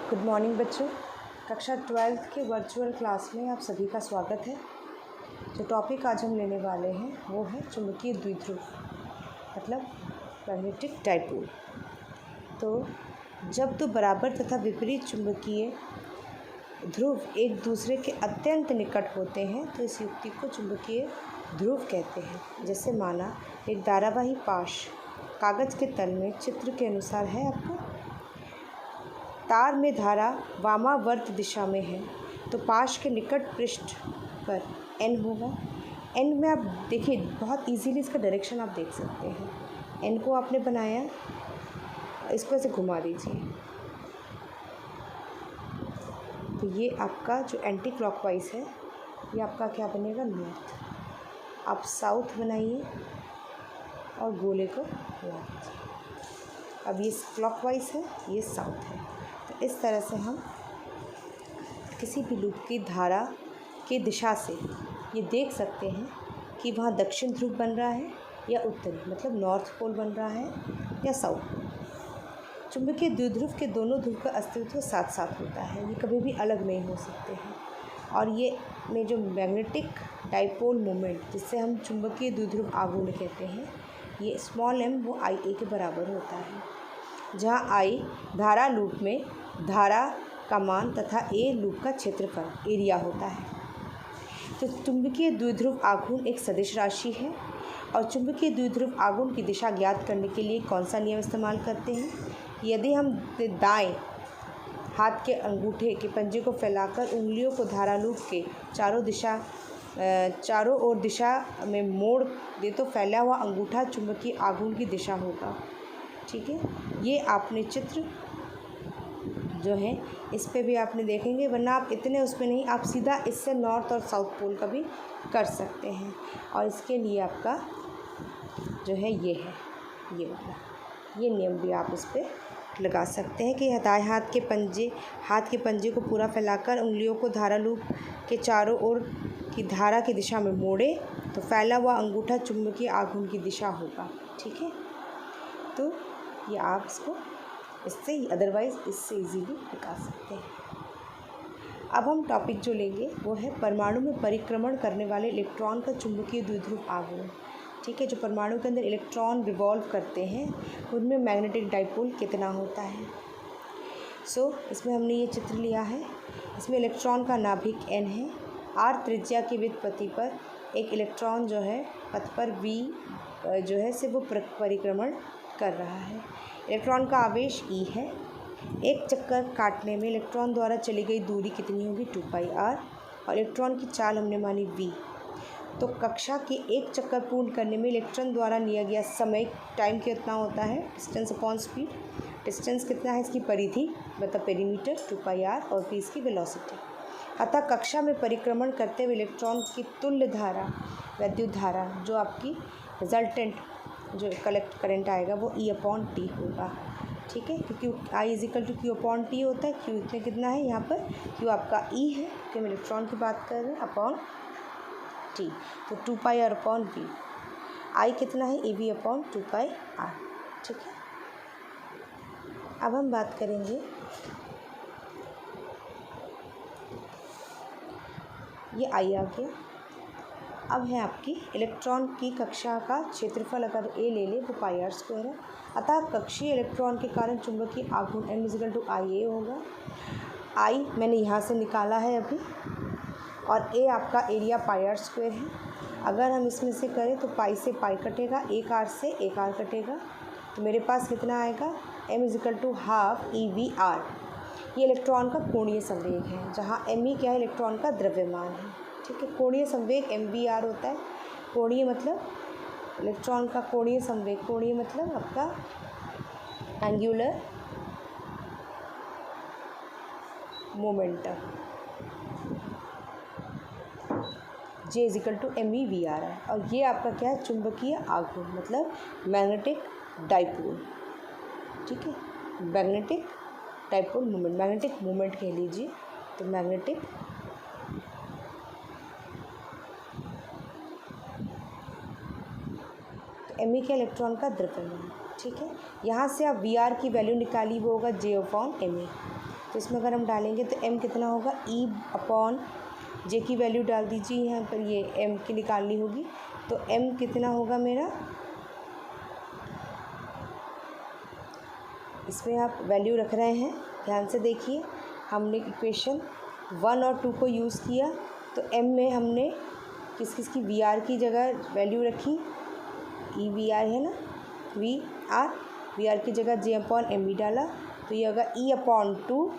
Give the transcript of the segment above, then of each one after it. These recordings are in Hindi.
गुड मॉर्निंग बच्चों। कक्षा 12th के वर्चुअल क्लास में आप सभी का स्वागत है। जो टॉपिक आज हम लेने वाले हैं वो है चुंबकीय द्विध्रुव मतलब मैग्नेटिक डाइपोल। तो जब दो बराबर तथा विपरीत चुंबकीय ध्रुव एक दूसरे के अत्यंत निकट होते हैं तो इस युक्ति को चुंबकीय ध्रुव कहते हैं। जैसे माना एक धारावाही पाश कागज़ के तल में चित्र के अनुसार है आपको, तार में धारा वामावर्त दिशा में है तो पाश के निकट पृष्ठ पर n होगा। n में आप देखिए बहुत इजीली इसका डायरेक्शन आप देख सकते हैं। n को आपने बनाया, इसको ऐसे घुमा दीजिए तो ये आपका जो एंटी क्लॉकवाइज है ये आपका क्या बनेगा, नॉर्थ। आप साउथ बनाइए और गोले को नॉर्थ। अब ये क्लॉकवाइज है, ये साउथ है। तो इस तरह से हम किसी भी लूप की धारा की दिशा से ये देख सकते हैं कि वहाँ दक्षिण ध्रुव बन रहा है या उत्तरी मतलब नॉर्थ पोल बन रहा है या साउथ पोल। चुंबकीय द्विध्रुव के दोनों ध्रुव का अस्तित्व साथ साथ होता है, ये कभी भी अलग नहीं हो सकते हैं। और ये में जो मैग्नेटिक डाइपोल मोमेंट जिससे हम चुंबकीय द्विध्रुव आघूर्ण कहते हैं, ये स्मॉल m वो IA के बराबर होता है, जहाँ I धारा लूप में धारा का मान तथा A लूप का क्षेत्रफल एरिया होता है। तो चुंबकीय द्विध्रुव आघूर्ण एक सदिश राशि है और चुंबकीय द्विध्रुव आघूर्ण की दिशा ज्ञात करने के लिए कौन सा नियम इस्तेमाल करते हैं। यदि हम दाएं हाथ के अंगूठे के पंजे को फैलाकर उंगलियों को धारा लूप के चारों ओर दिशा में मोड़ दे तो फैला हुआ अंगूठा चुंबकीय आघूर्ण की दिशा होगा। ठीक है, ये आपने चित्र जो है इस पे भी आपने देखेंगे, वरना आप इतने उसमें नहीं, आप सीधा इससे नॉर्थ और साउथ पोल का भी कर सकते हैं। और इसके लिए आपका जो है ये है ये वाला, ये नियम भी आप इस पर लगा सकते हैं कि दाएं हाथ के पंजे को पूरा फैलाकर उंगलियों को धारा लूप के चारों ओर की धारा की दिशा में मोड़े तो फैला हुआ अंगूठा चुंबकीय आघूर्ण की दिशा होगा। ठीक है, तो ये आप इसको इससे अदरवाइज़ इससे इजीली निकाल सकते हैं। अब हम टॉपिक जो लेंगे वो है परमाणु में परिक्रमण करने वाले इलेक्ट्रॉन का चुंबकीय द्विध्रुव आघूर्ण। ठीक है, जो परमाणु के अंदर इलेक्ट्रॉन रिवॉल्व करते हैं उनमें मैग्नेटिक डाइपोल कितना होता है। इसमें हमने ये चित्र लिया है, इसमें इलेक्ट्रॉन का नाभिक n है। r त्रिज्या की व्युत्पत्ति पर एक इलेक्ट्रॉन जो है पथ पर v जो है से वो परिक्रमण कर रहा है। इलेक्ट्रॉन का आवेश E है। एक चक्कर काटने में इलेक्ट्रॉन द्वारा चली गई दूरी कितनी होगी, 2πr, और इलेक्ट्रॉन की चाल हमने मानी v। तो कक्षा के एक चक्कर पूर्ण करने में इलेक्ट्रॉन द्वारा लिया गया समय टाइम कितना होता है, डिस्टेंस अपॉन स्पीड। डिस्टेंस कितना है, इसकी परिधि मतलब पेरीमीटर 2πr, और v इसकी वेलोसिटी। अतः कक्षा में परिक्रमण करते हुए इलेक्ट्रॉन की तुल्य धारा विद्युत धारा जो आपकी रिजल्टेंट जो कलेक्ट करंट आएगा वो E/T होगा। ठीक है, क्योंकि I = Q/T होता है। Q इतने कितना है यहाँ पर, Q आपका E है कि हम इलेक्ट्रॉन की बात कर रहे हैं, अपॉन T, तो 2πr/v। I कितना है, eV/2πr। ठीक है, अब हम बात करेंगे ये I आ गया। अब है आपकी इलेक्ट्रॉन की कक्षा का क्षेत्रफल, अगर A ले ले वो πr² है। अतः कक्षीय इलेक्ट्रॉन के कारण चुंबकीय आघूर्ण m = IA होगा। I मैंने यहाँ से निकाला है अभी, और A आपका एरिया πr² है। अगर हम इसमें से करें तो पाई से पाई कटेगा, एक r से एक r कटेगा, तो मेरे पास कितना आएगा, m = ½ eVr। ये इलेक्ट्रॉन का कोणीय संवेग है, जहाँ me क्या है, इलेक्ट्रॉन का द्रव्यमान है। ठीक है, कोणीय संवेग mvr होता है। कोणीय मतलब इलेक्ट्रॉन का कोणीय संवेग, कोणीय मतलब आपका एंगुलर मोमेंटम, J = meVr है। और ये आपका क्या है, चुंबकीय आघूर्ण मतलब मैग्नेटिक डाइपोल। ठीक है, magnetic dipole moment, magnetic moment कह लीजिए, तो मैग्नेटिक me के इलेक्ट्रॉन का द्रव्यमान। ठीक है, यहाँ से आप Vr की वैल्यू निकाली, वो होगा J/me। तो इसमें अगर हम डालेंगे तो m कितना होगा, E अपॉन जे की वैल्यू डाल दीजिए यहाँ पर, ये m की निकालनी होगी। तो m कितना होगा मेरा, इसमें आप वैल्यू रख रहे हैं, ध्यान से देखिए। हमने इक्वेशन 1 और 2 को यूज़ किया, तो m में हमने किस किस की वी की जगह वैल्यू रखी, ई वी है ना, वी आर की जगह जे अपॉन एम ई डाला, तो ये होगा ई अपॉन 2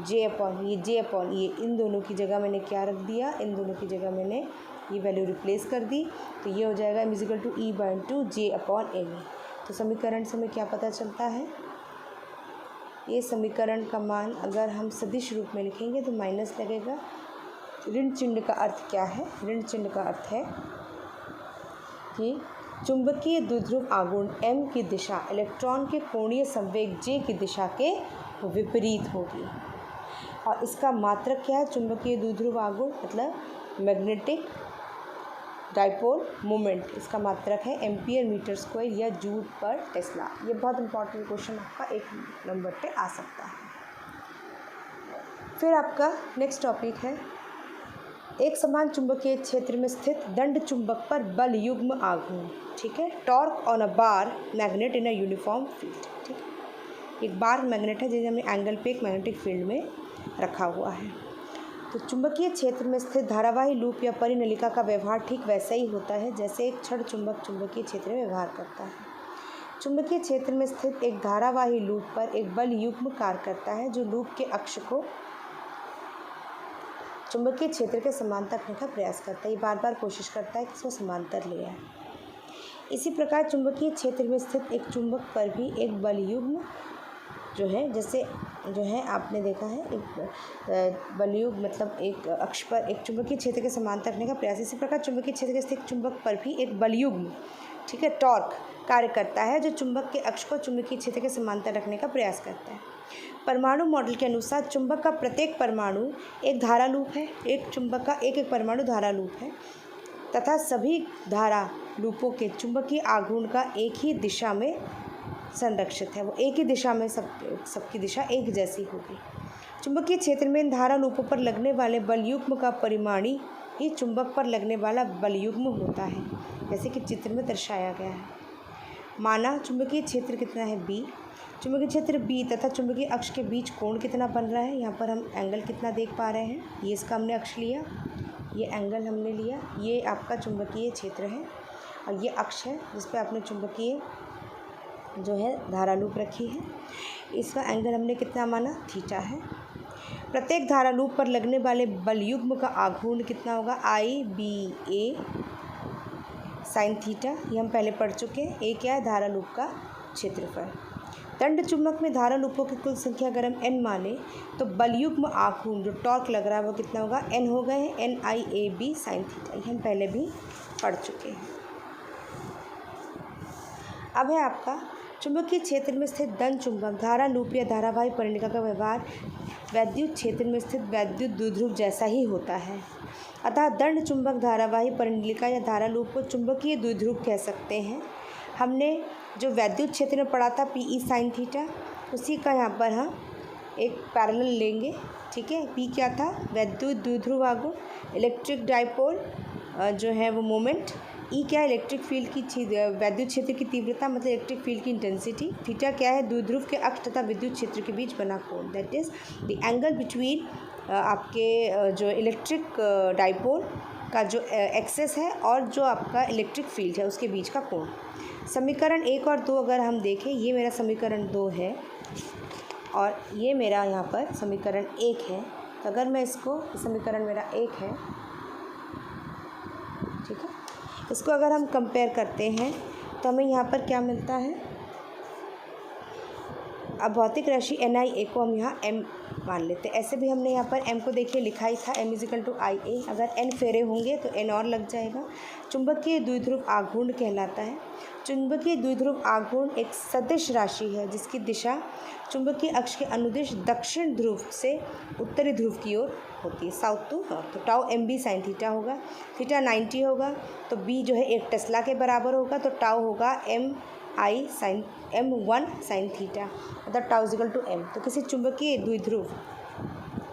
जे अपॉन ये इन दोनों की जगह मैंने क्या रख दिया, इन दोनों की जगह मैंने ये वैल्यू रिप्लेस कर दी। तो ये हो जाएगा m is equal to e by 2 j upon m e. तो समीकरण से हमें क्या पता चलता है, ये समीकरण का मान अगर हम सदिश रूप में लिखेंगे तो माइनस लगेगा। ऋण चिन्ह का अर्थ क्या है, ऋण चिन्ह का अर्थ है कि चुंबकीय द्विध्रुव आघूर्ण m की दिशा इलेक्ट्रॉन के कोणीय संवेग j की दिशा के विपरीत होगी। और इसका मात्रक क्या है, चुंबकीय द्विध्रुव आघूर्ण मतलब मैग्नेटिक डाइपोल मोमेंट, इसका मात्रक है एम्पियर मीटर स्क्वायर या जूल पर टेस्ला। ये बहुत इंपॉर्टेंट क्वेश्चन आपका 1 नंबर पे आ सकता है। फिर आपका नेक्स्ट टॉपिक है, एक समान चुंबकीय क्षेत्र में स्थित दंड चुंबक पर बल युग्म आघूर्ण। ठीक है, torque on a bar magnet in a uniform field. ठीक है, एक बार मैग्नेट है जिसे हमने एंगल पे एक मैग्नेटिक फील्ड में रखा हुआ है। तो चुंबकीय क्षेत्र में स्थित धारावाही लूप या परिनलिका का व्यवहार ठीक वैसा ही होता है जैसे एक क्षण चुंबक चुंबकीय क्षेत्र में व्यवहार करता है। चुंबकीय क्षेत्र में स्थित एक धारावाही लूप पर एक बल युग्म कार्य करता है जो लूप के अक्ष को चुंबकीय क्षेत्र के समांतर रखने का प्रयास करता है। ये बार बार कोशिश करता है कि इसको समांतर ले आए। इसी प्रकार चुंबकीय क्षेत्र में स्थित एक चुंबक पर भी एक बल युग्म जो है आपने देखा है, एक बल युग्म मतलब एक अक्ष पर एक चुंबकीय क्षेत्र के समांतर रखने का प्रयास। इसी प्रकार चुंबकीय क्षेत्र के स्थित चुंबक पर भी एक बल युग्म, ठीक है, टॉर्क कार्य करता है जो चुंबक के अक्ष को चुंबकीय क्षेत्र के समांतर रखने का प्रयास करता है। परमाणु मॉडल के अनुसार चुंबक का प्रत्येक परमाणु एक धारा लूप है, एक चुंबक का एक एक परमाणु धारा लूप है तथा सभी धारा लूपों के चुंबकीय आघूर्ण का एक ही दिशा में संरक्षित है। वो एक ही दिशा में सबकी दिशा एक जैसी होगी। चुंबकीय क्षेत्र में इन धारा लूपों पर लगने वाले बल युग्म का परिमाणी ही चुंबक पर लगने वाला बल युग्म होता है, जैसे कि चित्र में दर्शाया गया है। माना चुंबकीय क्षेत्र कितना है b, चुंबकीय क्षेत्र b तथा चुंबकीय अक्ष के बीच कोण कितना बन रहा है। यहाँ पर हम एंगल कितना देख पा रहे हैं, ये इसका हमने अक्ष लिया, ये एंगल हमने लिया, ये आपका चुंबकीय क्षेत्र है और ये अक्ष है जिस पे आपने चुंबकीय जो है धारा लूप रखी है। इसका एंगल हमने कितना माना, थीटा है। प्रत्येक धारा लूप पर लगने वाले बल युग्म का आघूर्ण कितना होगा, आई बी ए साइन थीटा, ये हम पहले पढ़ चुके हैं। ए क्या है, धारा लूप का क्षेत्रफल। दंड चुंबक में धारा लूपों की कुल संख्या अगर हम n माने तो बल युग्म आघूर्ण जो टॉर्क लग रहा है वो कितना होगा, n हो गए हैं, n i a b sine theta, ये हम पहले भी पढ़ चुके हैं। अब है आपका चुंबकीय क्षेत्र में स्थित दंड चुंबक धारा लूप या धारावाही परिणिका का व्यवहार वैद्युत क्षेत्र में स्थित वैद्युत द्विध्रुव जैसा ही होता है। अतः दंड चुंबक धारावाही परिणिका या धारा लूप को चुंबकीय द्विध्रुव कह सकते हैं। हमने जो वैद्युत क्षेत्र में पढ़ा था पी ई साइन थीटा, उसी का यहाँ पर हम एक पैरेलल लेंगे। ठीक है, पी क्या था, वैद्युत द्विध्रुव आघूर्ण, इलेक्ट्रिक डाइपोल जो है वो मोमेंट, ई क्या है, इलेक्ट्रिक फील्ड की वैद्युत क्षेत्र की तीव्रता मतलब इलेक्ट्रिक फील्ड की इंटेंसिटी, थीटा क्या है, द्विध्रुव के अक्ष तथा विद्युत क्षेत्र के बीच बना कोण, that is the angle between आपके जो इलेक्ट्रिक डाइपोल का जो एक्सेस है और जो आपका इलेक्ट्रिक फील्ड है उसके बीच का कोण। समीकरण 1 और 2 अगर हम देखें, ये मेरा समीकरण 2 है और ये मेरा यहाँ पर समीकरण 1 है। तो अगर मैं इसको, समीकरण मेरा 1 है, ठीक है, इसको अगर हम कंपेयर करते हैं तो हमें यहाँ पर क्या मिलता है, अब भौतिक राशि NiA को हम यहाँ m मान लेते हैं। ऐसे भी हमने यहाँ पर m को देखिए लिखा ही था, m इजिकल टू आई ए, अगर n फेरे होंगे तो n और लग जाएगा। चुंबकीय द्विध्रुव आघूर्ण कहलाता है। चुंबकीय द्विध्रुव आघूर्ण एक सदिश राशि है जिसकी दिशा चुंबकीय अक्ष के अनुदिश दक्षिण ध्रुव से उत्तरी ध्रुव की ओर होती है, साउथ टू नॉर्थ। तो tau m b sine theta होगा, थीटा 90 होगा तो b जो है 1 टेस्ला के बराबर होगा, तो टाउ होगा m m1 sin थीटा अर्थात टाउ इक्वल टू m। तो किसी चुंबकीय द्विध्रुव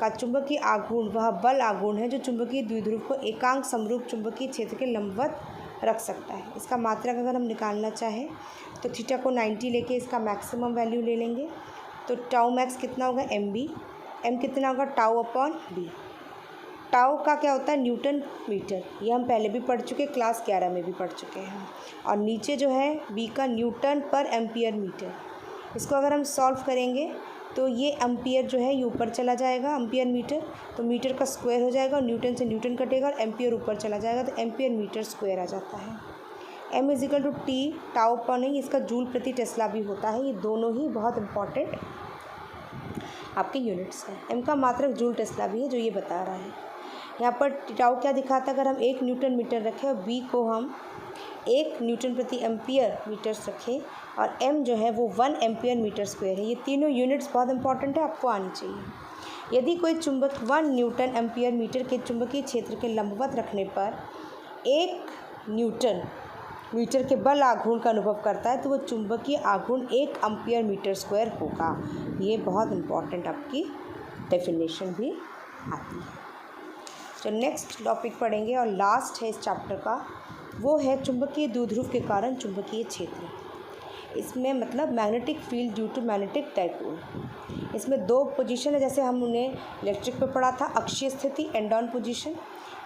का चुंबकीय आघूर्ण वह बल आघूर्ण है जो चुंबकीय द्विध्रुव को एकांक समरूप चुंबकीय क्षेत्र के लंबवत रख सकता है। इसका मात्रक अगर हम निकालना चाहें तो थीटा को 90 लेके इसका मैक्सिमम वैल्यू ले लेंगे। तो टाउ मैक्स कितना होगा mb, m कितना होगा टाउ अपॉन b। टाउ का क्या होता है न्यूटन मीटर, ये हम पहले भी पढ़ चुके, क्लास 11 में भी पढ़ चुके हैं। और नीचे जो है b का न्यूटन पर एम्पियर मीटर। इसको अगर हम सॉल्व करेंगे तो ये एम्पियर जो है ये ऊपर चला जाएगा, एम्पियर मीटर, तो मीटर का स्क्वायर हो जाएगा और न्यूटन से न्यूटन कटेगा और एम्पियर ऊपर चला जाएगा तो एम्पियर मीटर स्क्वायर आ जाता है। m is equal to t tau पर नहीं, इसका जूल प्रति टेस्ला भी होता है। ये दोनों ही बहुत इंपॉर्टेंट आपके यूनिट्स हैं। m का मात्रक जूल टेस्ला भी है जो ये बता रहा है। यहाँ पर टाउ क्या दिखाता है, अगर हम 1 न्यूटन मीटर रखें और b को हम 1 न्यूटन प्रति एम्पियर मीटर्स रखें और m जो है वो 1 एम्पियर मीटर स्क्वायर है। ये तीनों यूनिट्स बहुत इंपॉर्टेंट है, आपको आनी चाहिए। यदि कोई चुंबक 1 न्यूटन एम्पियर मीटर के चुंबकीय क्षेत्र के लंबवत रखने पर 1 न्यूटन मीटर के बल आघूर्ण का अनुभव करता है तो वो चुंबकीय आघूर्ण 1 एम्पियर मीटर स्क्वायर होगा। ये बहुत इंपॉर्टेंट आपकी डेफिनेशन भी आती है। जो नेक्स्ट टॉपिक पढ़ेंगे और लास्ट है इस चैप्टर का, वो है चुंबकीय द्विध्रुव के कारण चुंबकीय क्षेत्र। इसमें मतलब magnetic field due to magnetic dipole. इसमें 2 पोजीशन है, जैसे हम उन्हें इलेक्ट्रिक पे पढ़ा था, अक्षीय स्थिति एंड ऑन पोजीशन।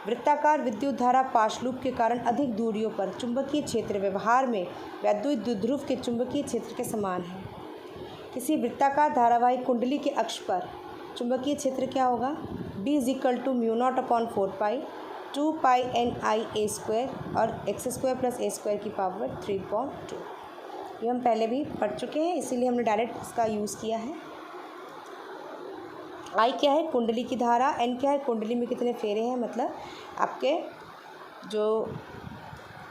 वृत्ताकार विद्युत धारा पाश लूप के कारण अधिक दूरियों पर चुंबकीय क्षेत्र व्यवहार में वैद्युत द्विध्रुव के चुंबकीय क्षेत्र के समान है। किसी वृत्ताकार धारावाही कुंडली के अक्ष पर चुंबकीय क्षेत्र क्या होगा, b is equal to mu naught upon 4 pi 2 pi n i a square और x square plus a square की पावर 3/2। ये हम पहले भी पढ़ चुके हैं, इसीलिए हमने डायरेक्ट इसका यूज़ किया है। आई क्या है कुंडली की धारा, एन क्या है कुंडली में कितने फेरे हैं, मतलब आपके जो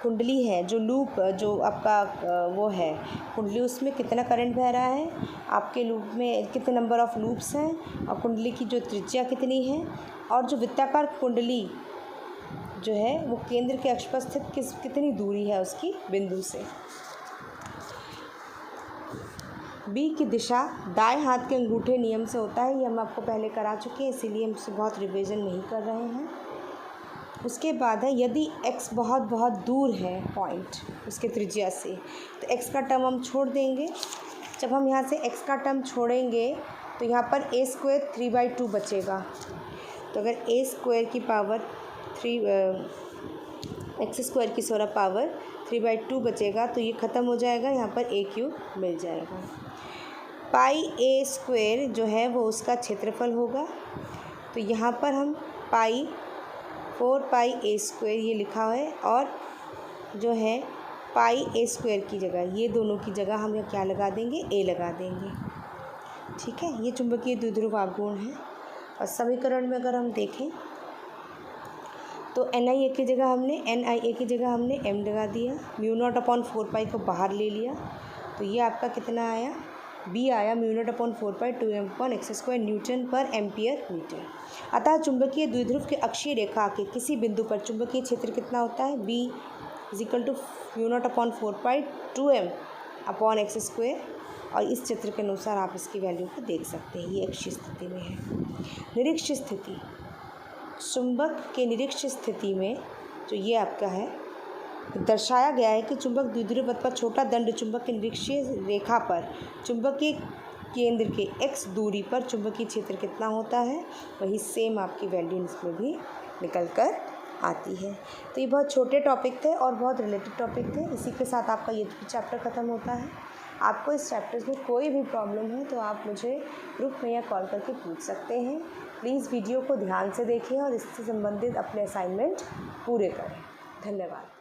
कुंडली है, जो लूप जो आपका वो है कुंडली, उसमें कितना करंट बह रहा है, आपके लूप में कितने नंबर ऑफ़ लूप्स हैं और कुंडली की जो त्रिज्या कितनी है, और जो वृत्ताकार कुंडली जो है वो केंद्र के अक्ष पर स्थित कितनी दूरी है उसकी बिंदु से। बी की दिशा दाएं हाथ के अंगूठे नियम से होता है, ये हम आपको पहले करा चुके हैं, इसीलिए हम इससे बहुत रिवीजन नहीं कर रहे हैं। उसके बाद है यदि x बहुत बहुत दूर है पॉइंट उसके त्रिज्या से तो x का टर्म हम छोड़ देंगे। जब हम यहाँ से x का टर्म छोड़ेंगे तो यहाँ पर a स्क्वायर 3/2 बचेगा। तो अगर a स्क्वायर की पावर x स्क्वायर की पावर 3/2 बचेगा तो ये ख़त्म हो जाएगा, यहाँ पर a क्यूब मिल जाएगा। पाई a स्क्वायर जो है वो उसका क्षेत्रफल होगा, तो यहाँ पर हम पाई 4 पाई a स्क्वायर ये लिखा है और जो है पाई a स्क्वायर की जगह ये दोनों की जगह हम क्या लगा देंगे, a लगा देंगे। ठीक है, ये चुंबकीय द्विध्रुव आघूर्ण है। और समीकरण में अगर हम देखें तो NiA की जगह हमने NiA की जगह हमने m लगा दिया, म्यू नॉट अपॉन 4 पाई को बाहर ले लिया, तो ये आपका कितना आया, b आया mu naught upon 4 pi 2m upon x square Newton पर एम्पियर मीटर। अतः चुंबकीय द्विध्रुव के अक्षीय रेखा के किसी बिंदु पर चुंबकीय क्षेत्र कितना होता है, b is equal to mu naught upon 4 pi 2m upon x square. और इस चित्र के अनुसार आप इसकी वैल्यू को देख सकते हैं, ये अक्षीय स्थिति में है। निरीक्ष स्थिति, चुंबक के निरीक्ष स्थिति में जो ये आपका है दर्शाया गया है कि चुंबक द्विध्रुव अथवा छोटा दंड चुंबक के निरीक्षीय रेखा पर चुंबकीय केंद्र के x दूरी पर चुंबकीय क्षेत्र कितना होता है, वही सेम आपकी वैल्यू इसमें भी निकल कर आती है। तो ये बहुत छोटे टॉपिक थे और बहुत रिलेटेड टॉपिक थे। इसी के साथ आपका ये चैप्टर ख़त्म होता है। आपको इस चैप्टर में कोई भी प्रॉब्लम है तो आप मुझे ग्रुप में या कॉल करके पूछ सकते हैं। प्लीज़ वीडियो को ध्यान से देखें और इससे संबंधित अपने असाइनमेंट पूरे करें। धन्यवाद।